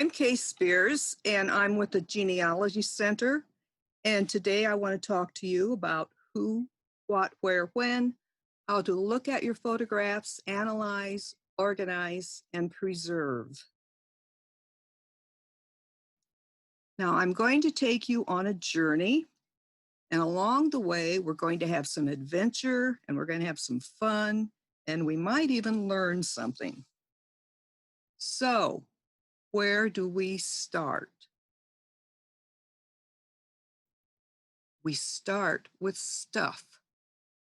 I'm Kay Spears, and I'm with the Genealogy Center. And today I want to talk to you about who, what, where, when, how to look at your photographs, analyze, organize, and preserve. Now, I'm going to take you on a journey, and along the way, we're going to have some adventure, and we're going to have some fun, and we might even learn something. So, where do we start? We start with stuff.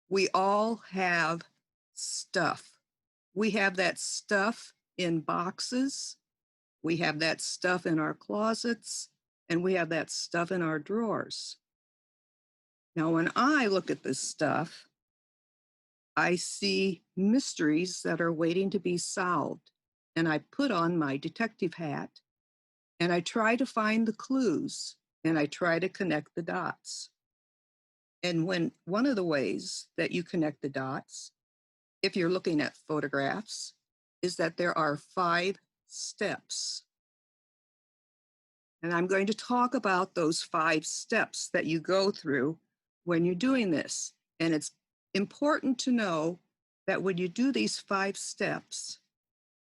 We all have stuff. We have that stuff in boxes. We have that stuff in our closets, and we have that stuff in our drawers. Now, when I look at this stuff, I see mysteries that are waiting to be solved. And I put on my detective hat and I try to find the clues and I try to connect the dots. And when one of the ways that you connect the dots, if you're looking at photographs, is that there are 5 steps. And I'm going to talk about those 5 steps that you go through when you're doing this. And it's important to know that when you do these 5 steps,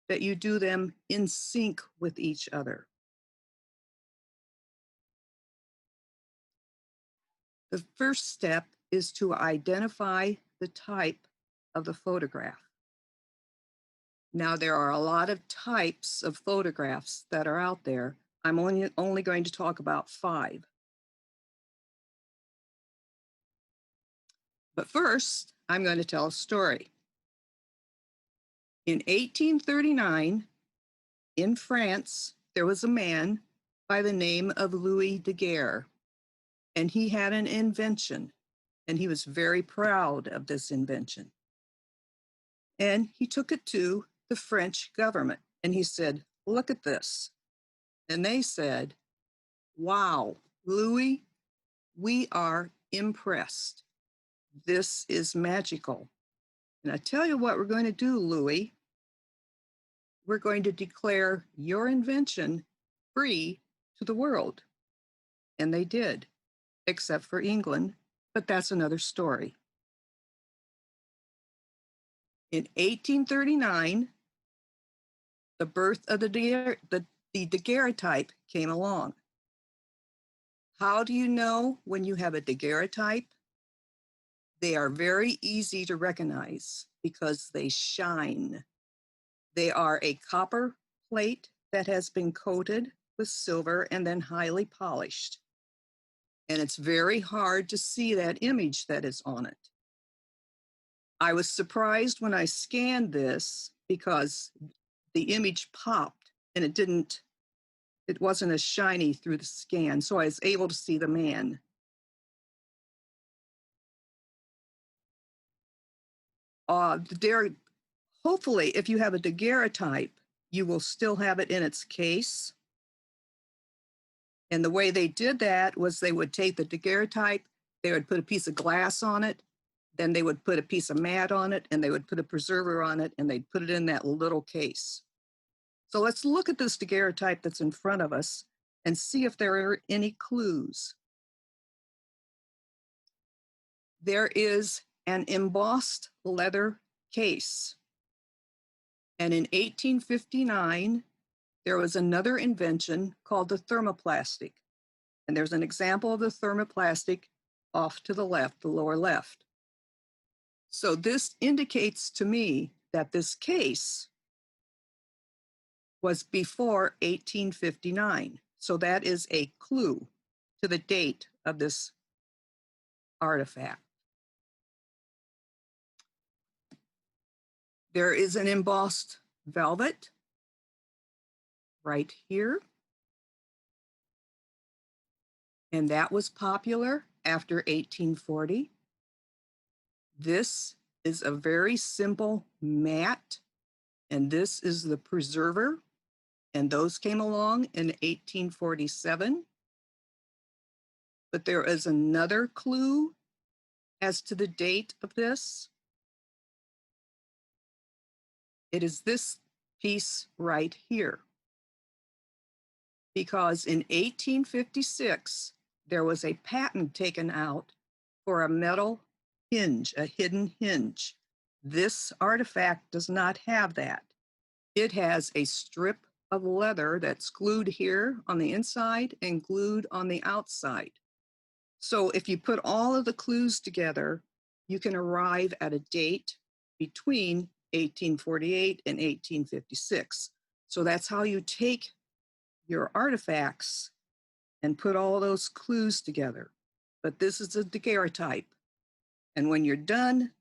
that you do them in sync with each other. The first step is to identify the type of the photograph. Now, there are a lot of types of photographs that are out there. I'm only going to talk about 5. But first, I'm going to tell a story. In 1839, in France, there was a man by the name of Louis Daguerre, and he had an invention, and he was very proud of this invention. And he took it to the French government, and he said, "Look at this." And they said, "Wow, Louis, we are impressed. This is magical. And I tell you what we're going to do, Louis. We're going to declare your invention free to the world." And they did, except for England, but that's another story. In 1839, the birth of the daguerreotype came along. How do you know when you have a daguerreotype? They are very easy to recognize because they shine. They are a copper plate that has been coated with silver and then highly polished. And it's very hard to see that image that is on it. I was surprised when I scanned this because the image popped and it wasn't as shiny through the scan, so I was able to see the man. Hopefully, if you have a daguerreotype, you will still have it in its case. And the way they did that was they would take the daguerreotype, they would put a piece of glass on it, then they would put a piece of mat on it, and they would put a preserver on it, and they'd put it in that little case. So let's look at this daguerreotype that's in front of us and see if there are any clues. There is an embossed leather case. And in 1859, there was another invention called the thermoplastic. And there's an example of the thermoplastic off to the left, the lower left. So this indicates to me that this case was before 1859. So that is a clue to the date of this artifact. There is an embossed velvet right here. And that was popular after 1840. This is a very simple mat, and this is the preserver, and those came along in 1847. But there is another clue as to the date of this. It is this piece right here. because in 1856, there was a patent taken out for a metal hinge, a hidden hinge. This artifact does not have that. It has a strip of leather that's glued here on the inside and glued on the outside. So if you put all of the clues together, you can arrive at a date between 1848 and 1856. So that's how you take your artifacts and put all those clues together. But this is a daguerreotype. And when you're done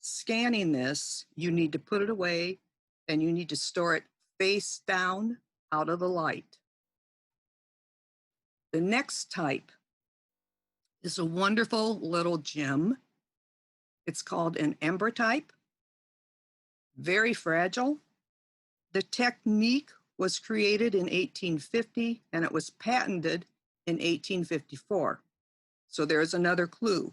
scanning this, you need to put it away and you need to store it face down out of the light. The next type is a wonderful little gem. It's called an ambrotype, very fragile. The technique was created in 1850 and it was patented in 1854. So there's another clue.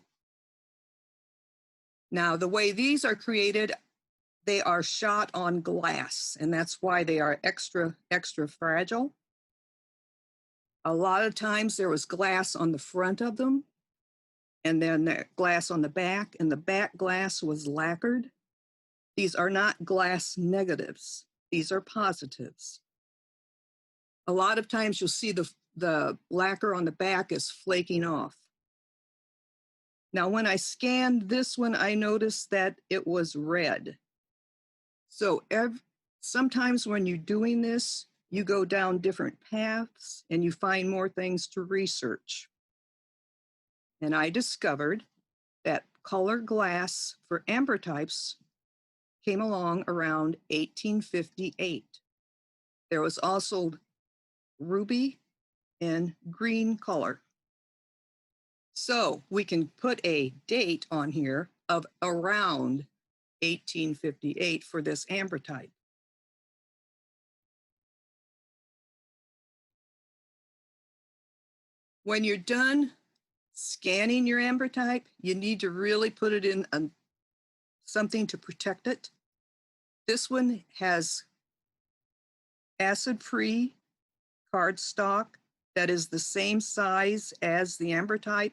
Now, the way these are created, they are shot on glass, and that's why they are extra fragile. A lot of times there was glass on the front of them, and then the glass on the back, and the back glass was lacquered. These are not glass negatives. These are positives. A lot of times you'll see the lacquer on the back is flaking off. Now, when I scanned this one, I noticed that it was red. So sometimes when you're doing this, you go down different paths and you find more things to research. And I discovered that color glass for ambrotypes came along around 1858. There was also ruby and green color. So we can put a date on here of around 1858 for this ambrotype. When you're done scanning your ambrotype, you need to really put it in something to protect it. This one has acid-free cardstock that is the same size as the ambrotype,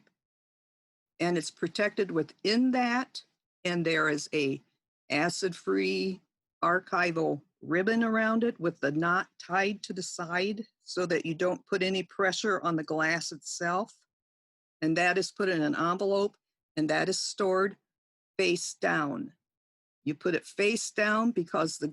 and it's protected within that, and there is a acid-free archival ribbon around it with the knot tied to the side so that you don't put any pressure on the glass itself. And that is put in an envelope, and that is stored face down. You put it face down because the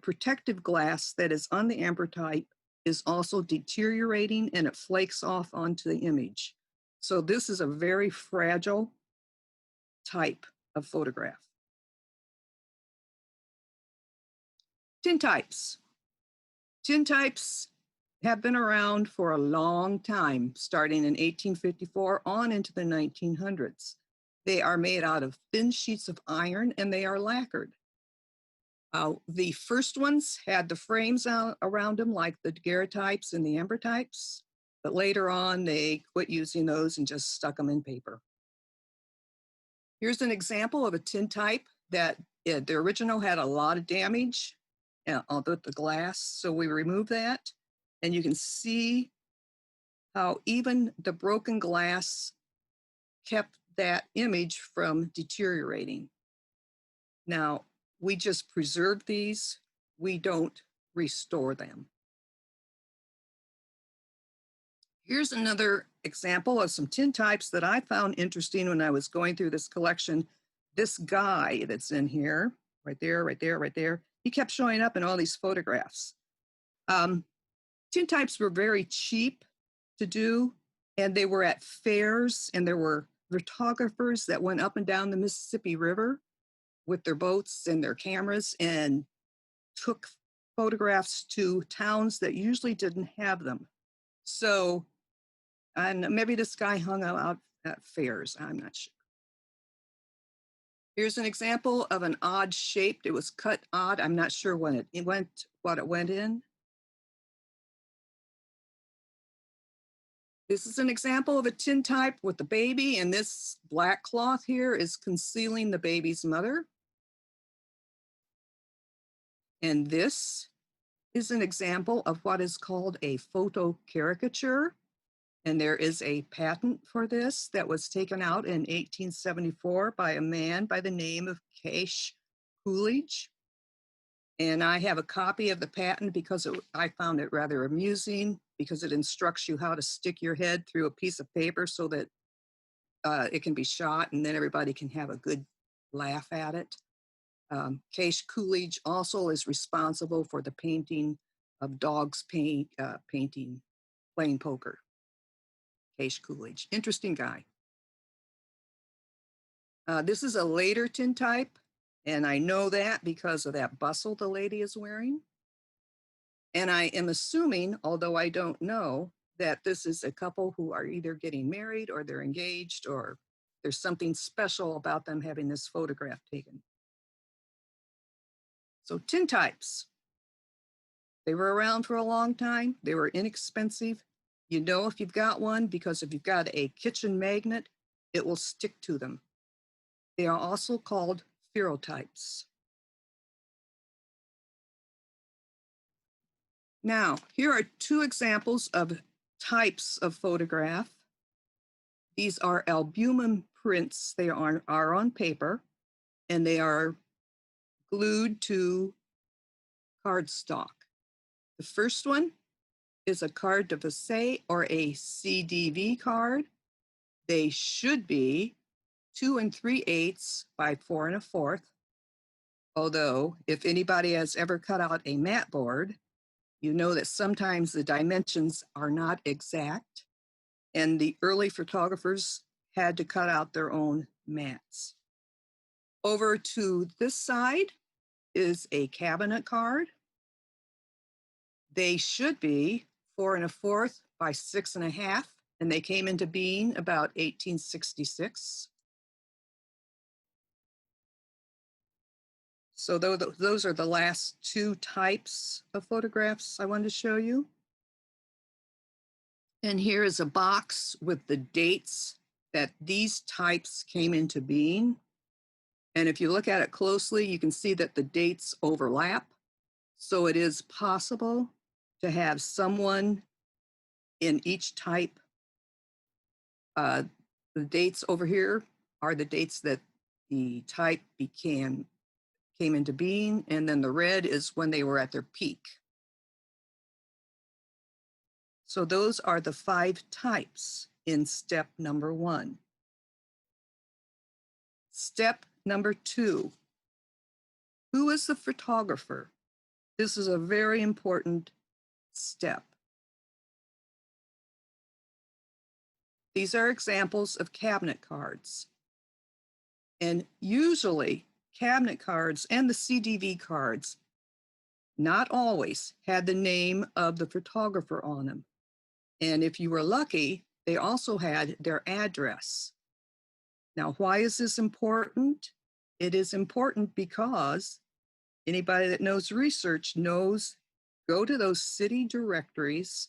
protective glass that is on the ambrotype is also deteriorating and it flakes off onto the image. So this is a very fragile type of photograph. Tintypes. Tintypes have been around for a long time, starting in 1854 on into the 1900s. They are made out of thin sheets of iron and they are lacquered. The first ones had the frames around them like the daguerreotypes and the ambrotypes, but later on they quit using those and just stuck them in paper. Here's an example of a tintype that the original had a lot of damage with the glass, so we removed that, and you can see how even the broken glass kept that image from deteriorating. Now, we just preserve these. We don't restore them. Here's another example of some tintypes that I found interesting when I was going through this collection. This guy that's in here, right there, right there, right there, he kept showing up in all these photographs. Tintypes were very cheap to do, and they were at fairs, and there were photographers that went up and down the Mississippi River with their boats and their cameras and took photographs to towns that usually didn't have them. So, and maybe this guy hung out at fairs, I'm not sure. Here's an example of an odd shaped, it was cut odd, I'm not sure when it went, what it went in. This is an example of a tintype with the baby, and this black cloth here is concealing the baby's mother. And this is an example of what is called a photo caricature. And there is a patent for this that was taken out in 1874 by a man by the name of Cash Coolidge. And I have a copy of the patent because I found it rather amusing because it instructs you how to stick your head through a piece of paper so that it can be shot and then everybody can have a good laugh at it. Cash Coolidge also is responsible for the painting of dogs painting playing poker. Cash Coolidge, interesting guy. This is a later tintype, and I know that because of that bustle the lady is wearing. And I am assuming, although I don't know, that this is a couple who are either getting married or they're engaged or there's something special about them having this photograph taken. So tintypes, they were around for a long time. They were inexpensive. You know if you've got one because if you've got a kitchen magnet, it will stick to them. They are also called daguerreotypes. Now, here are two examples of types of photograph. These are albumen prints. They are on paper, and they are glued to cardstock. The first one is a carte de visite or a CDV card. They should be 2 3/8 by 4 1/4. Although, if anybody has ever cut out a mat board, you know that sometimes the dimensions are not exact, and the early photographers had to cut out their own mats. Over to this side is a cabinet card. They should be 4 1/4 by 6 1/2, and they came into being about 1866. So those are the last two types of photographs I wanted to show you. And here is a box with the dates that these types came into being. And if you look at it closely, you can see that the dates overlap. So it is possible to have someone in each type. The dates over here are the dates that the type came into being, and then the red is when they were at their peak. So those are the 5 types in step number 1. Step number 2, who is the photographer? This is a very important step. These are examples of cabinet cards. And usually cabinet cards and the CDV cards, not always, had the name of the photographer on them. And if you were lucky, they also had their address. Now, why is this important? It is important because anybody that knows research knows, go to those city directories,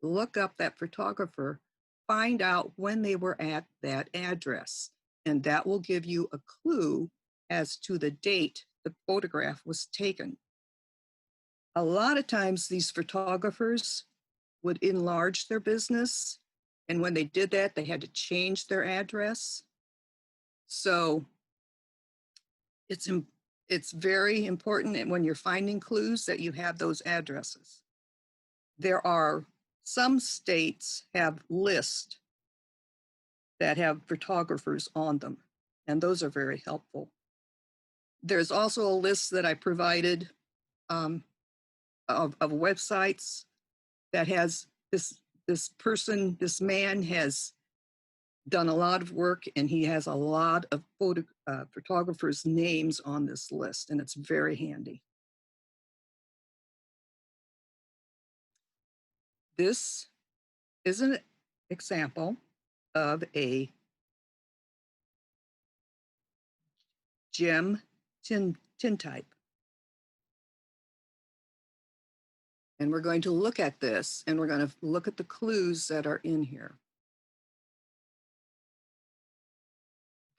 look up that photographer, find out when they were at that address, and that will give you a clue as to the date the photograph was taken. A lot of times these photographers would enlarge their business, and when they did that, they had to change their address. So it's very important when you're finding clues that you have those addresses. There are some states have lists that have photographers on them, and those are very helpful. There's also a list that I provided of websites that has this man has done a lot of work, and he has a lot of photographers' names on this list, and it's very handy. This is an example of a gem tintype. And we're going to look at this, and we're going to look at the clues that are in here.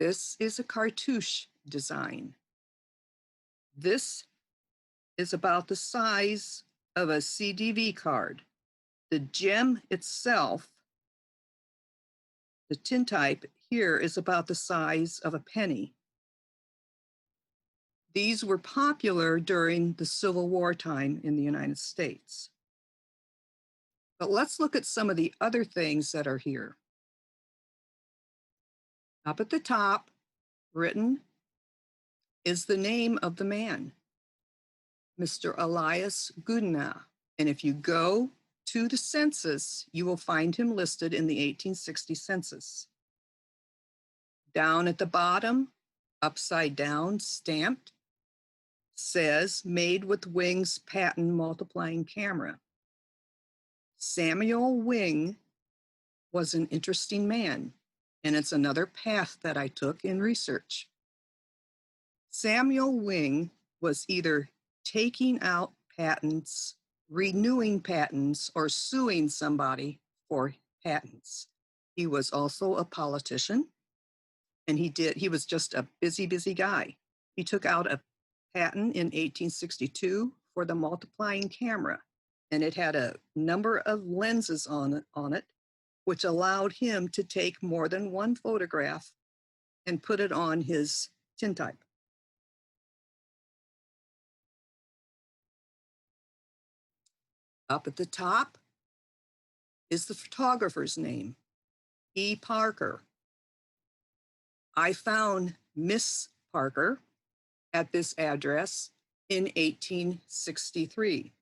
This is a cartouche design. This is about the size of a CDV card. The gem itself, the tintype here, is about the size of a penny. These were popular during the Civil War time in the United States. But let's look at some of the other things that are here. Up at the top, written, is the name of the man, Mr. Elias Goodenough. And if you go to the census, you will find him listed in the 1860 census. Down at the bottom, upside down, stamped, says made with Wing's patent multiplying camera. Samuel Wing was an interesting man, and it's another path that I took in research. Samuel Wing was either taking out patents, renewing patents, or suing somebody for patents. He was also a politician, and he was just a busy guy. He took out a patent in 1862 for the multiplying camera, and it had a number of lenses on it, which allowed him to take more than one photograph and put it on his tintype. Up at the top is the photographer's name, E. Parker. I found Miss Parker at this address in 1863.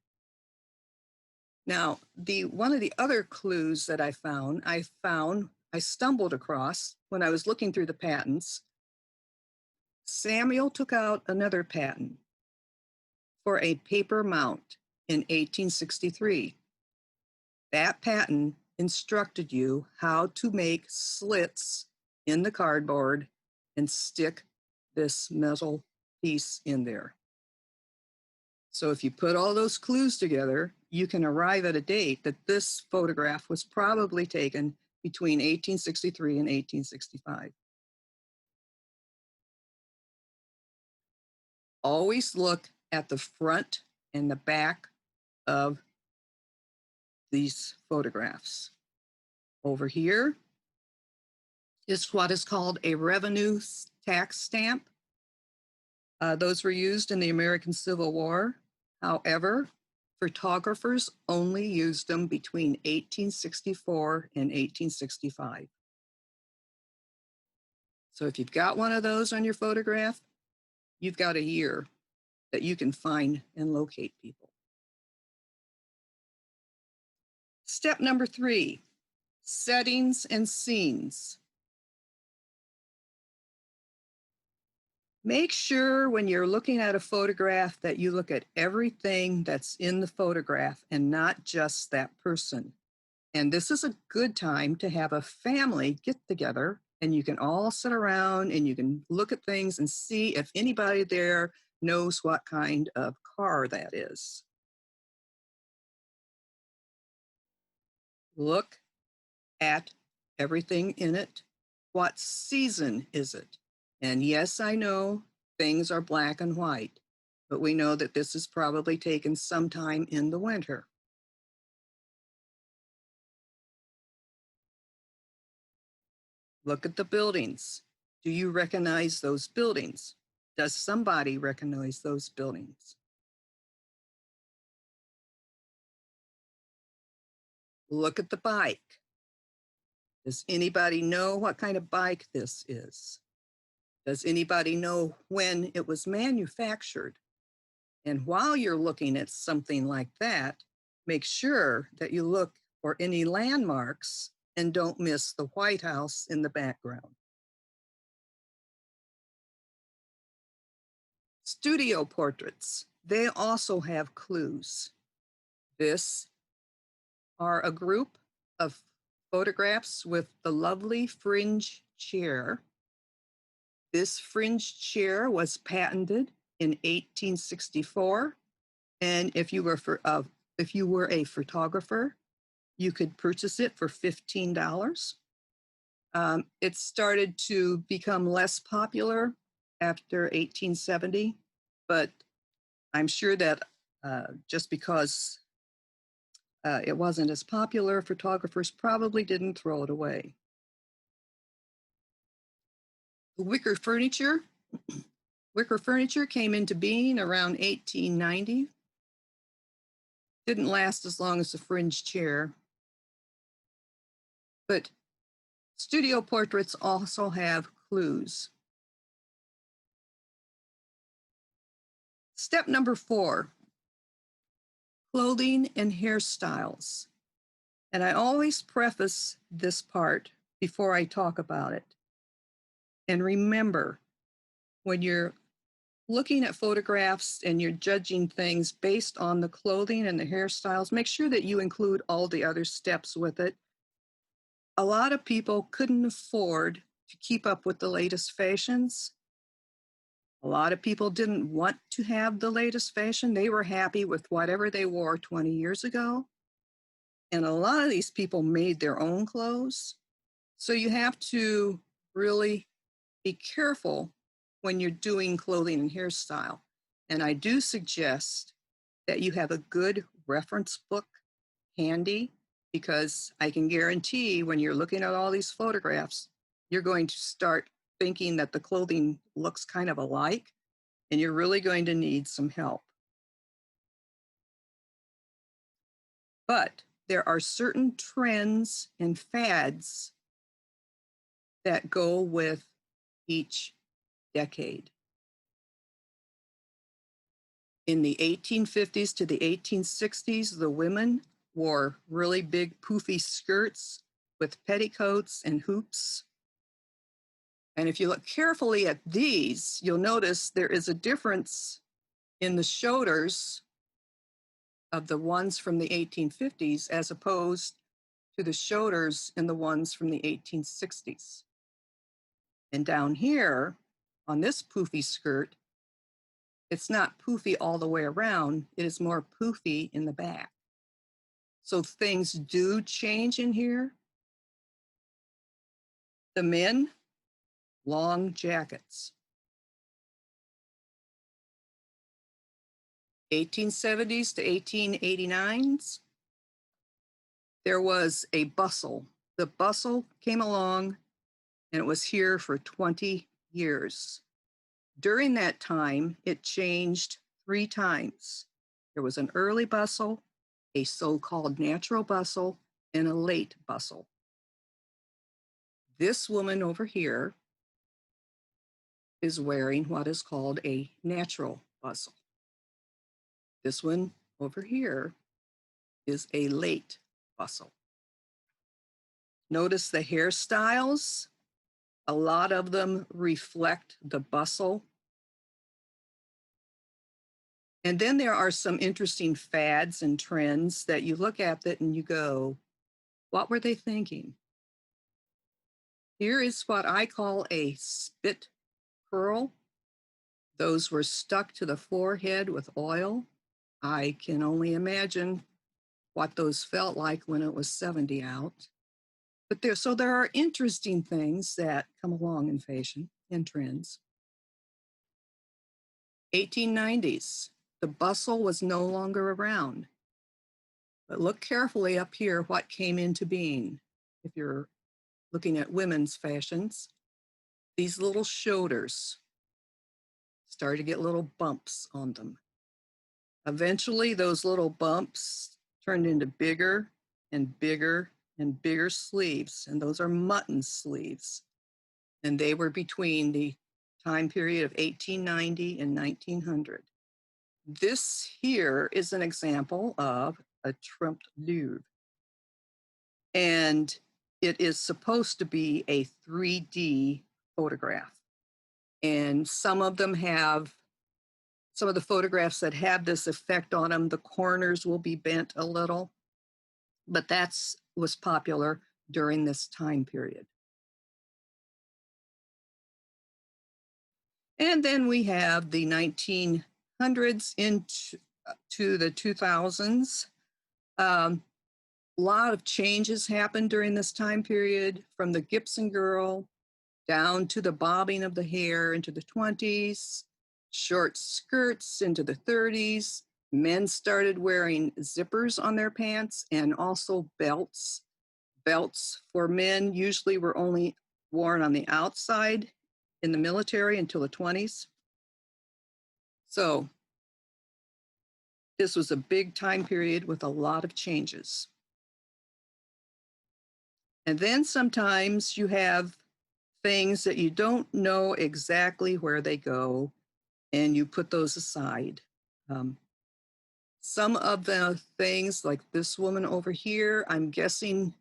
Now, one of the other clues that I stumbled across when I was looking through the patents. Samuel took out another patent for a paper mount in 1863. That patent instructed you how to make slits in the cardboard and stick this metal piece in there. So if you put all those clues together, you can arrive at a date that this photograph was probably taken between 1863 and 1865. Always look at the front and the back of these photographs. Over here is what is called a revenue tax stamp. Those were used in the American Civil War. However, photographers only used them between 1864 and 1865. So if you've got one of those on your photograph, you've got a year that you can find and locate people. Step number 3, settings and scenes. Make sure when you're looking at a photograph that you look at everything that's in the photograph and not just that person. And this is a good time to have a family get together, and you can all sit around and you can look at things and see if anybody there knows what kind of car that is. Look at everything in it. What season is it? And yes, I know things are black and white, but we know that this is probably taken sometime in the winter. Look at the buildings. Do you recognize those buildings? Does somebody recognize those buildings? Look at the bike. Does anybody know what kind of bike this is? Does anybody know when it was manufactured? And while you're looking at something like that, make sure that you look for any landmarks and don't miss the White House in the background. Studio portraits, they also have clues. This are a group of photographs with the lovely fringe chair. This fringe chair was patented in 1864, and if you were a photographer, you could purchase it for $15. It started to become less popular after 1870, but I'm sure that just because It wasn't as popular. Photographers probably didn't throw it away. Wicker furniture. Wicker furniture came into being around 1890. Didn't last as long as the fringe chair. But studio portraits also have clues. Step number 4, clothing and hairstyles. And I always preface this part before I talk about it. And remember, when you're looking at photographs and you're judging things based on the clothing and the hairstyles, make sure that you include all the other steps with it. A lot of people couldn't afford to keep up with the latest fashions. A lot of people didn't want to have the latest fashion. They were happy with whatever they wore 20 years ago. And a lot of these people made their own clothes. So you have to really be careful when you're doing clothing and hairstyle. And I do suggest that you have a good reference book handy, because I can guarantee when you're looking at all these photographs, you're going to start thinking that the clothing looks kind of alike, and you're really going to need some help. But there are certain trends and fads that go with each decade. In the 1850s to the 1860s, the women wore really big poofy skirts with petticoats and hoops. And if you look carefully at these, you'll notice there is a difference in the shoulders of the ones from the 1850s as opposed to the shoulders in the ones from the 1860s. And down here on this poofy skirt, it's not poofy all the way around, it is more poofy in the back. So things do change in here. The men, long jackets. 1870s to 1889s, there was a bustle. The bustle came along and it was here for 20 years. During that time, it changed 3 times. There was an early bustle, a so-called natural bustle, and a late bustle. This woman over here is wearing what is called a natural bustle. This one over here is a late bustle. Notice the hairstyles. A lot of them reflect the bustle. And then there are some interesting fads and trends that you look at it and you go, what were they thinking? Here is what I call a spit curl. Those were stuck to the forehead with oil. I can only imagine what those felt like when it was 70 out. But there are interesting things that come along in fashion and trends. 1890s, the bustle was no longer around. But look carefully up here what came into being. If you're looking at women's fashions, these little shoulders started to get little bumps on them. Eventually, those little bumps turned into bigger and bigger and bigger sleeves, and those are mutton sleeves. And they were between the time period of 1890 and 1900. This here is an example of a trumped louvre. And it is supposed to be a 3D photograph. And some of the photographs that have this effect on them, the corners will be bent a little, but was popular during this time period. And then we have the 1900s into the 2000s. A lot of changes happened during this time period, from the Gibson girl down to the bobbing of the hair into the 20s, short skirts into the 30s, Men started wearing zippers on their pants and also belts. Belts for men usually were only worn on the outside in the military until the 20s. So this was a big time period with a lot of changes. And then sometimes you have things that you don't know exactly where they go, and you put those aside. Some of the things, like this woman over here, I'm guessing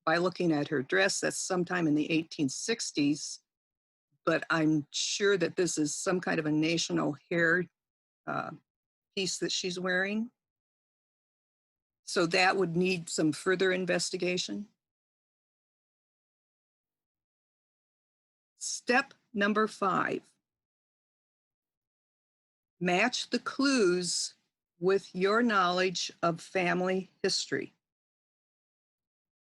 by looking at her dress, that's sometime in the 1860s, but I'm sure that this is some kind of a national hair uh, piece that she's wearing. So that would need some further investigation. Step number 5, match the clues with your knowledge of family history.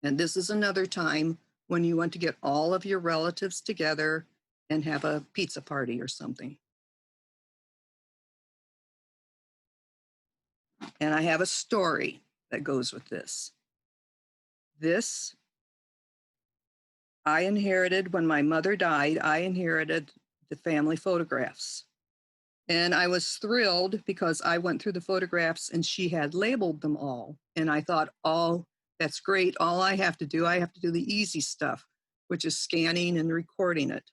And this is another time when you want to get all of your relatives together and have a pizza party or something. And I have a story that goes with this. This I inherited when my mother died. I inherited the family photographs. And I was thrilled because I went through the photographs and she had labeled them all. And I thought, oh, that's great. All I have to do the easy stuff, which is scanning and recording it.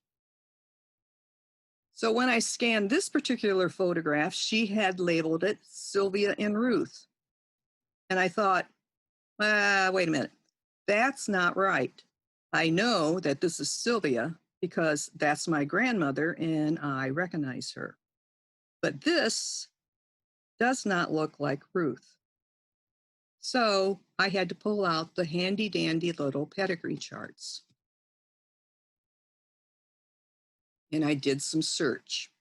So when I scanned this particular photograph, she had labeled it Sylvia and Ruth. And I thought, wait a minute, that's not right. I know that this is Sylvia because that's my grandmother and I recognize her. But this does not look like Ruth. So I had to pull out the handy dandy little pedigree charts. And I did some search.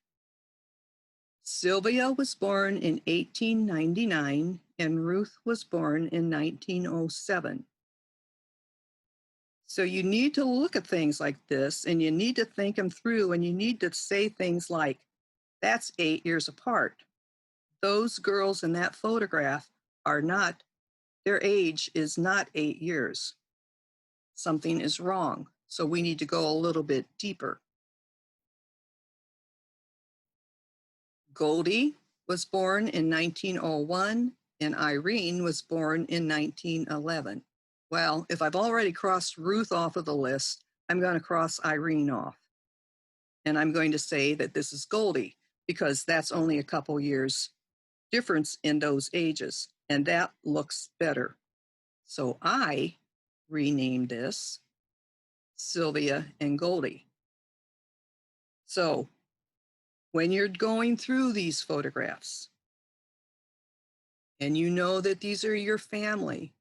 Sylvia was born in 1899 and Ruth was born in 1907. So you need to look at things like this and you need to think them through and you need to say things like, that's 8 years apart. Those girls in that photograph are not, their age is not 8 years. Something is wrong. So we need to go a little bit deeper. Goldie was born in 1901 and Irene was born in 1911. Well, if I've already crossed Ruth off of the list, I'm going to cross Irene off. And I'm going to say that this is Goldie because that's only a couple years difference in those ages. And that looks better. So I renamed this Sylvia and Goldie. So when you're going through these photographs and you know that these are your family,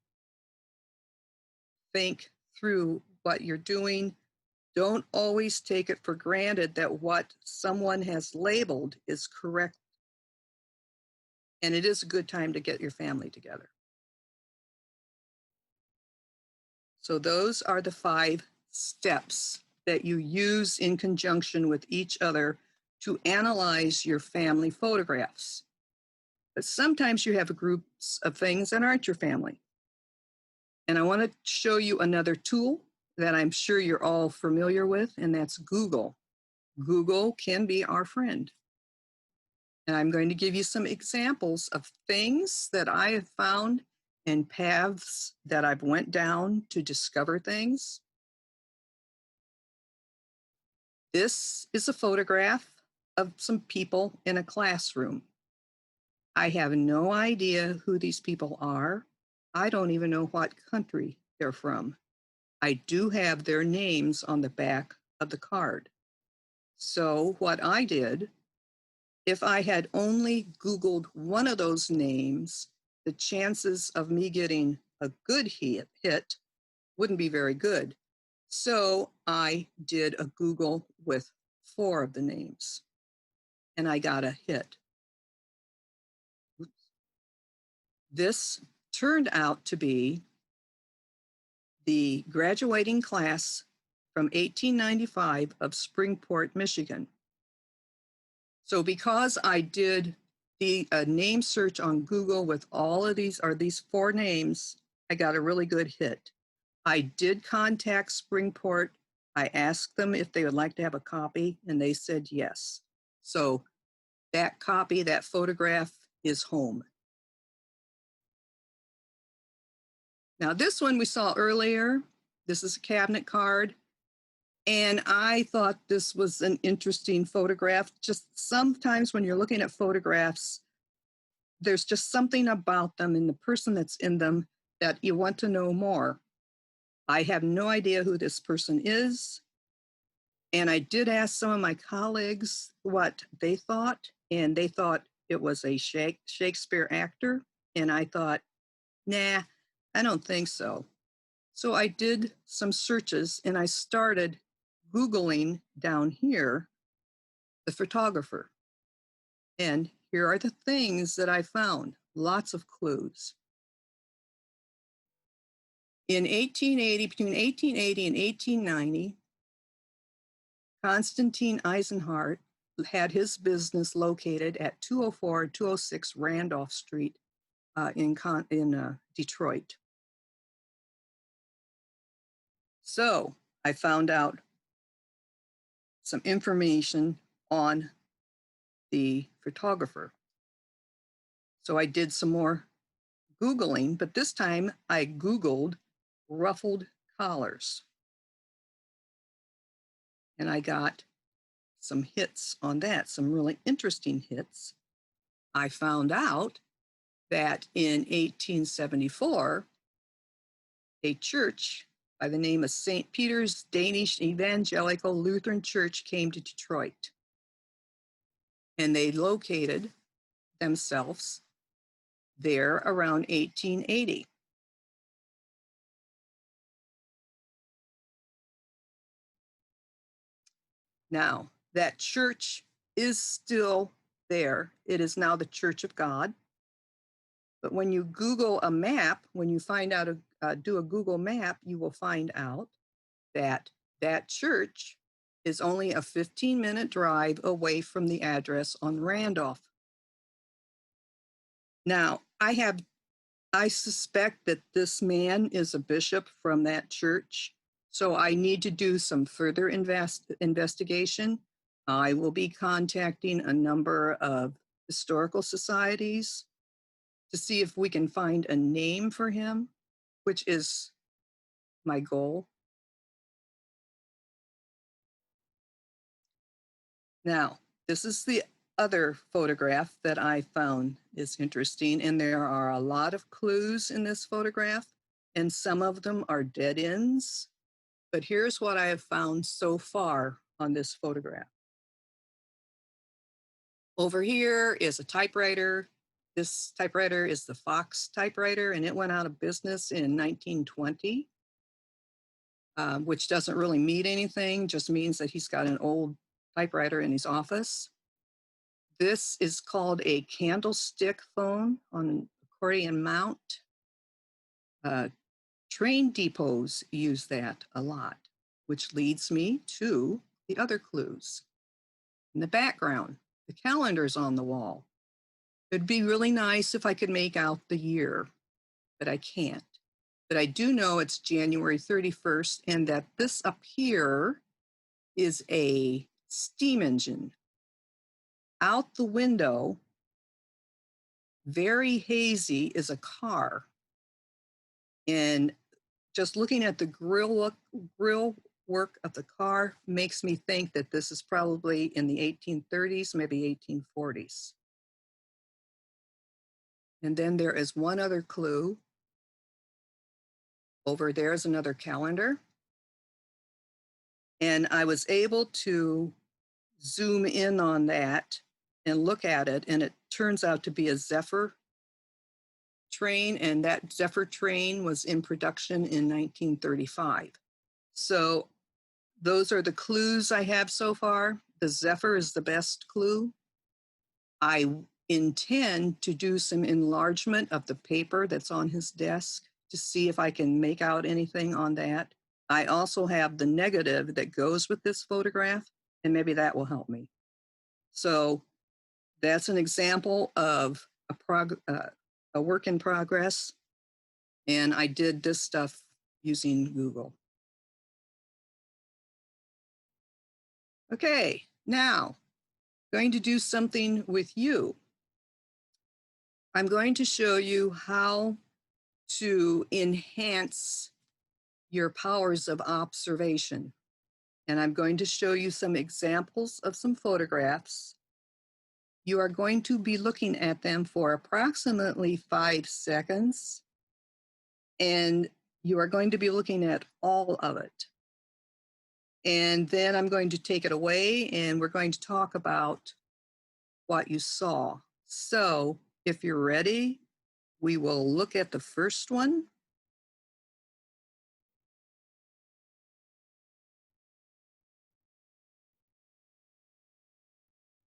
think through what you're doing. Don't always take it for granted that what someone has labeled is correct. And it is a good time to get your family together. So those are the 5 steps that you use in conjunction with each other to analyze your family photographs. But sometimes you have groups of things that aren't your family. And I want to show you another tool that I'm sure you're all familiar with, and that's Google. Google can be our friend. And I'm going to give you some examples of things that I have found and paths that I've went down to discover things. This is a photograph of some people in a classroom. I have no idea who these people are. I don't even know what country they're from. I do have their names on the back of the card. So what I did, if I had only Googled one of those names, the chances of me getting a good hit wouldn't be very good. So I did a Google with 4 of the names, and I got a hit. This turned out to be the graduating class from 1895 of Springport, Michigan. So because I did the name search on Google with all of these four names, I got a really good hit. I did contact Springport. I asked them if they would like to have a copy, and they said yes. So that copy, that photograph is home. Now, this one we saw earlier. This is a cabinet card. And I thought this was an interesting photograph. Just sometimes when you're looking at photographs, there's just something about them and the person that's in them that you want to know more. I have no idea who this person is. And I did ask some of my colleagues what they thought, and they thought it was a Shakespeare actor. And I thought, nah, I don't think so. So I did some searches and I started Googling down here the photographer. And here are the things that I found, lots of clues. In 1880, between 1880 and 1890, Constantine Eisenhart had his business located at 204 and 206 Randolph Street in Detroit. So I found out some information on the photographer. So I did some more Googling, but this time I Googled ruffled collars. And I got some hits on that, some really interesting hits. I found out that in 1874, a church by the name of St. Peter's Danish Evangelical Lutheran Church came to Detroit. And they located themselves there around 1880. Now, that church is still there. It is now the Church of God. But when you Google a map, when you do a Google map, you will find out that that church is only a 15-minute drive away from the address on Randolph. Now, I suspect that this man is a bishop from that church, so I need to do some further investigation. I will be contacting a number of historical societies to see if we can find a name for him, which is my goal. Now, this is the other photograph that I found is interesting, and there are a lot of clues in this photograph, and some of them are dead ends. But here's what I have found so far on this photograph. Over here is a typewriter. This typewriter is the Fox typewriter, and it went out of business in 1920, which doesn't really mean anything, just means that he's got an old typewriter in his office. This is called a candlestick phone on an accordion mount. Train depots use that a lot, which leads me to the other clues. In the background, the calendar's on the wall. It'd be really nice if I could make out the year, but I can't. But I do know it's January 31st and that this up here is a steam engine. Out the window, very hazy, is a car. And just looking at the grill work of the car makes me think that this is probably in the 1830s, maybe 1840s. And then there is one other clue. Over there is another calendar. And I was able to zoom in on that and look at it, and it turns out to be a Zephyr train, and that Zephyr train was in production in 1935. So those are the clues I have so far. The Zephyr is the best clue. I intend to do some enlargement of the paper that's on his desk to see if I can make out anything on that. I also have the negative that goes with this photograph, and maybe that will help me. So That's an example of a work in progress. And I did this stuff using Google. Okay, now going to do something with you. I'm going to show you how to enhance your powers of observation. And I'm going to show you some examples of some photographs. You are going to be looking at them for approximately 5 seconds, and you are going to be looking at all of it. And then I'm going to take it away, and we're going to talk about what you saw. So if you're ready, we will look at the first one.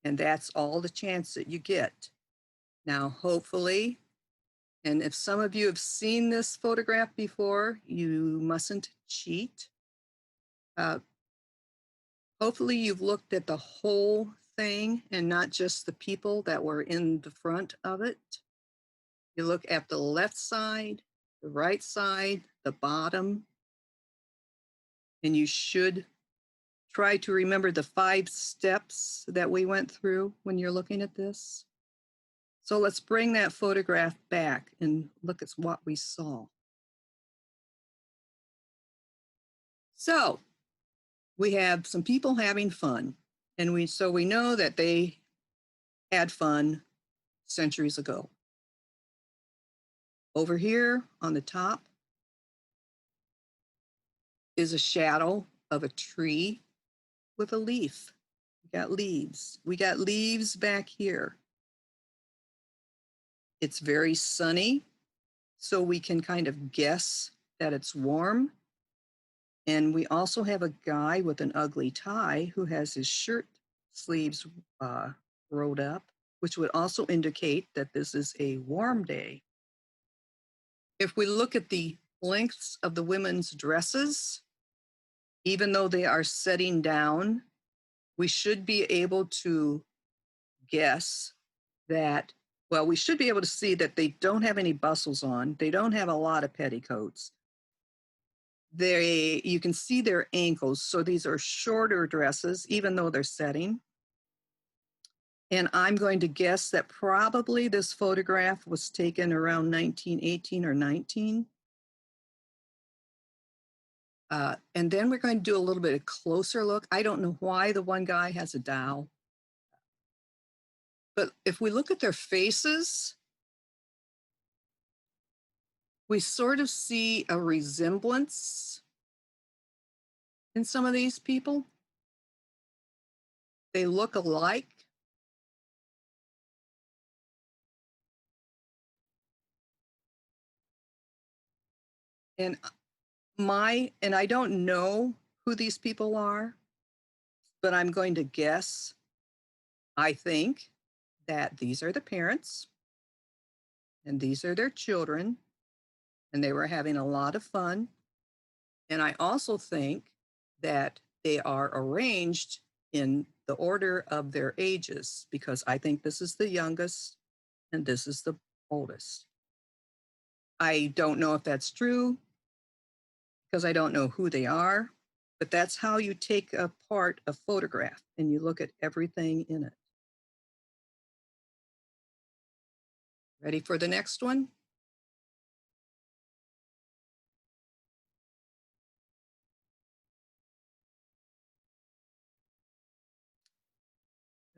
And that's all the chance that you get. Now, hopefully, and if some of you have seen this photograph before, you mustn't cheat. Uh, Hopefully, you've looked at the whole thing and not just the people that were in the front of it. You look at the left side, the right side, the bottom, and you should try to remember the 5 steps that we went through when you're looking at this. So let's bring that photograph back and look at what we saw. So we have some people having fun, and we know that they had fun centuries ago. Over here on the top is a shadow of a tree with a leaf. We got leaves. We got leaves back here. It's very sunny, so we can kind of guess that it's warm. And we also have a guy with an ugly tie who has his shirt sleeves rolled up, which would also indicate that this is a warm day. If we look at the lengths of the women's dresses, even though they are setting down, we should be able to guess that, well, we should be able to see that they don't have any bustles on. They don't have a lot of petticoats. You can see their ankles. So these are shorter dresses, even though they're setting. And I'm going to guess that probably this photograph was taken around 1918 or 19. And then we're going to do a little bit of closer look. I don't know why the one guy has a dowel. But if we look at their faces, we sort of see a resemblance in some of these people. They look alike. And I don't know who these people are, but I'm going to guess. I think that these are the parents and these are their children, and they were having a lot of fun. And I also think that they are arranged in the order of their ages, because I think this is the youngest and this is the oldest. I don't know if that's true because I don't know who they are, but that's how you take apart a photograph and you look at everything in it. Ready for the next one?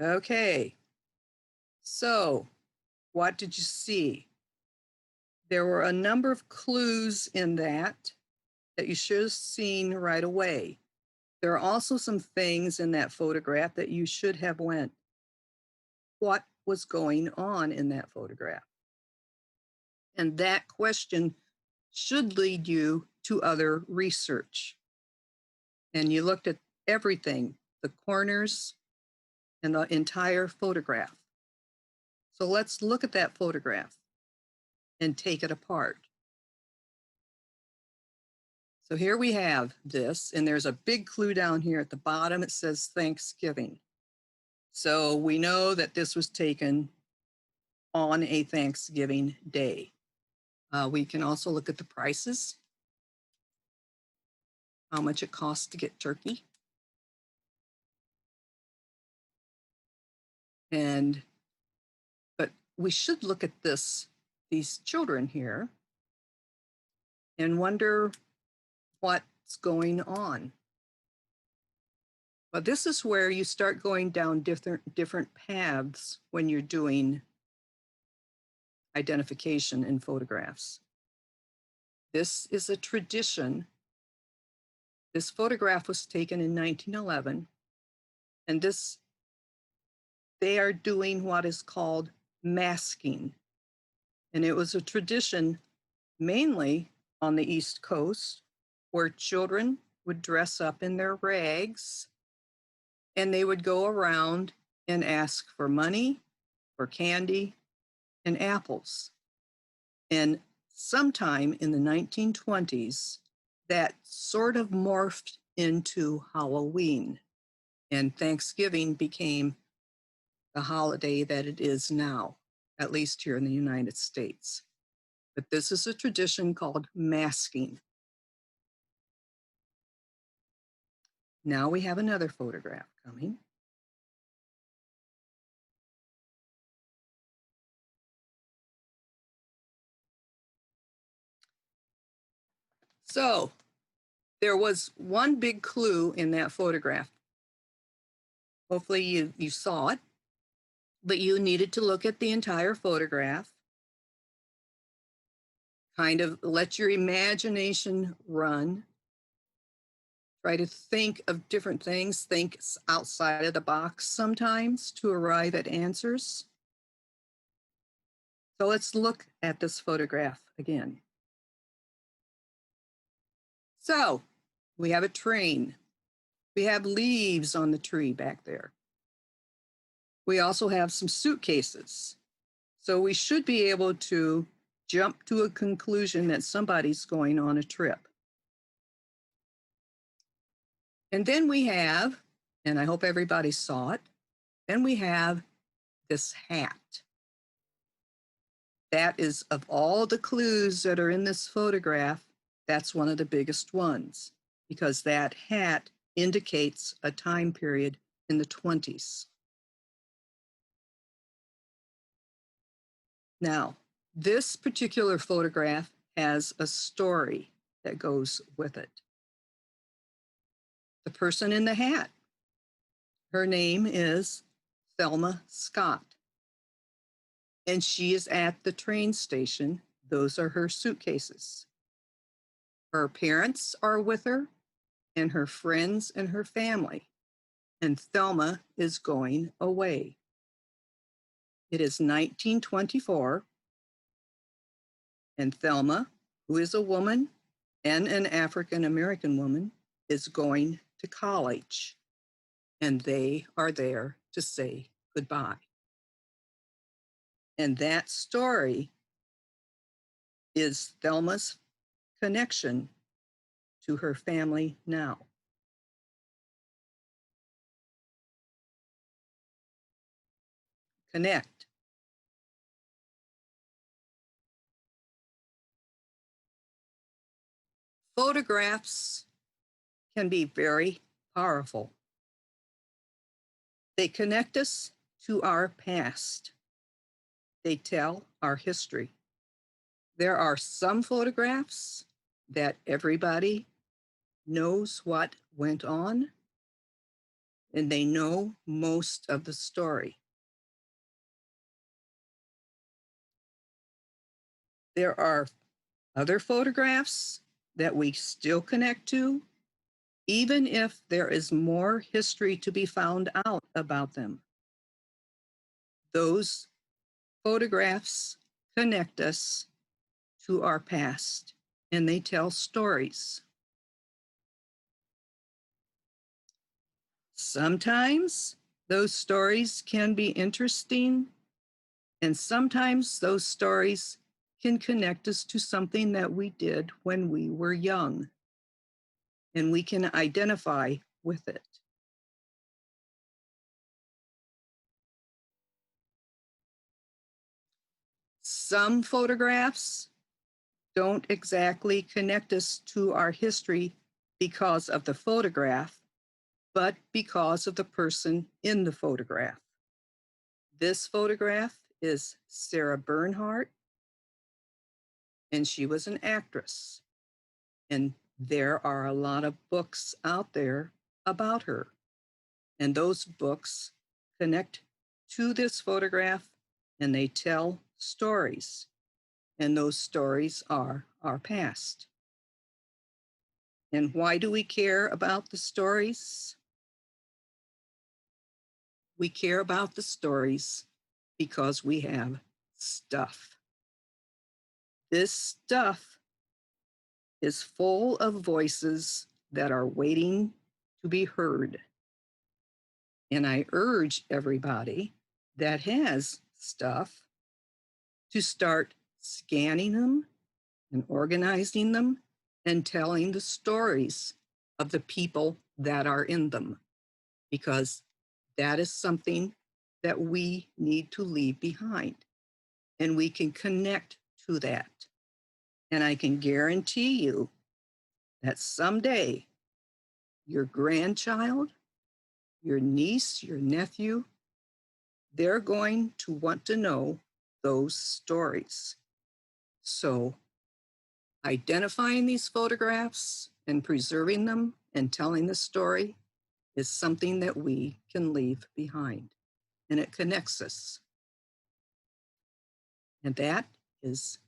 Okay. So, what did you see? There were a number of clues in that you should have seen right away. There are also some things in that photograph that you should have went, what was going on in that photograph? And that question should lead you to other research. And you looked at everything, the corners and the entire photograph. So let's look at that photograph and take it apart. So here we have this, and there's a big clue down here at the bottom. It says Thanksgiving. So we know that this was taken on a Thanksgiving day. We can also look at the prices, how much it costs to get turkey. But we should look at these children here and wonder what's going on. But this is where you start going down different paths when you're doing identification in photographs. This is a tradition. This photograph was taken in 1911, and they are doing what is called masking. And it was a tradition mainly on the East Coast where children would dress up in their rags and they would go around and ask for money, for candy, and apples. And sometime in the 1920s, that sort of morphed into Halloween, and Thanksgiving became the holiday that it is now, at least here in the United States. But this is a tradition called masking. Now we have another photograph coming. So there was one big clue in that photograph. Hopefully you saw it, but you needed to look at the entire photograph, kind of let your imagination run, try to think of different things, think outside of the box sometimes to arrive at answers. So let's look at this photograph again. So we have a train. We have leaves on the tree back there. We also have some suitcases. So we should be able to jump to a conclusion that somebody's going on a trip. And then we have, and I hope everybody saw it, then we have this hat. That is, of all the clues that are in this photograph, that's one of the biggest ones because that hat indicates a time period in the 20s. Now, this particular photograph has a story that goes with it. The person in the hat, her name is Thelma Scott, and she is at the train station. Those are her suitcases. Her parents are with her, and her friends and her family, and Thelma is going away. It is 1924, and Thelma, who is a woman and an African American woman, is going to college, and they are there to say goodbye. And that story is Thelma's connection to her family now. Connect. Photographs can be very powerful. They connect us to our past. They tell our history. There are some photographs that everybody knows what went on, and they know most of the story. There are other photographs that we still connect to, even if there is more history to be found out about them. Those photographs connect us to our past, and they tell stories. Sometimes those stories can be interesting, and sometimes those stories can connect us to something that we did when we were young, and we can identify with it. Some photographs don't exactly connect us to our history because of the photograph, but because of the person in the photograph. This photograph is Sarah Bernhardt, and she was an actress. And there are a lot of books out there about her. And those books connect to this photograph and they tell stories. And those stories are our past. And why do we care about the stories? We care about the stories because we have stuff. This stuff is full of voices that are waiting to be heard. And I urge everybody that has stuff to start scanning them and organizing them and telling the stories of the people that are in them, because that is something that we need to leave behind. And we can connect to that. And I can guarantee you that someday your grandchild, your niece, your nephew, they're going to want to know those stories. So identifying these photographs and preserving them and telling the story is something that we can leave behind, and it connects us. And that is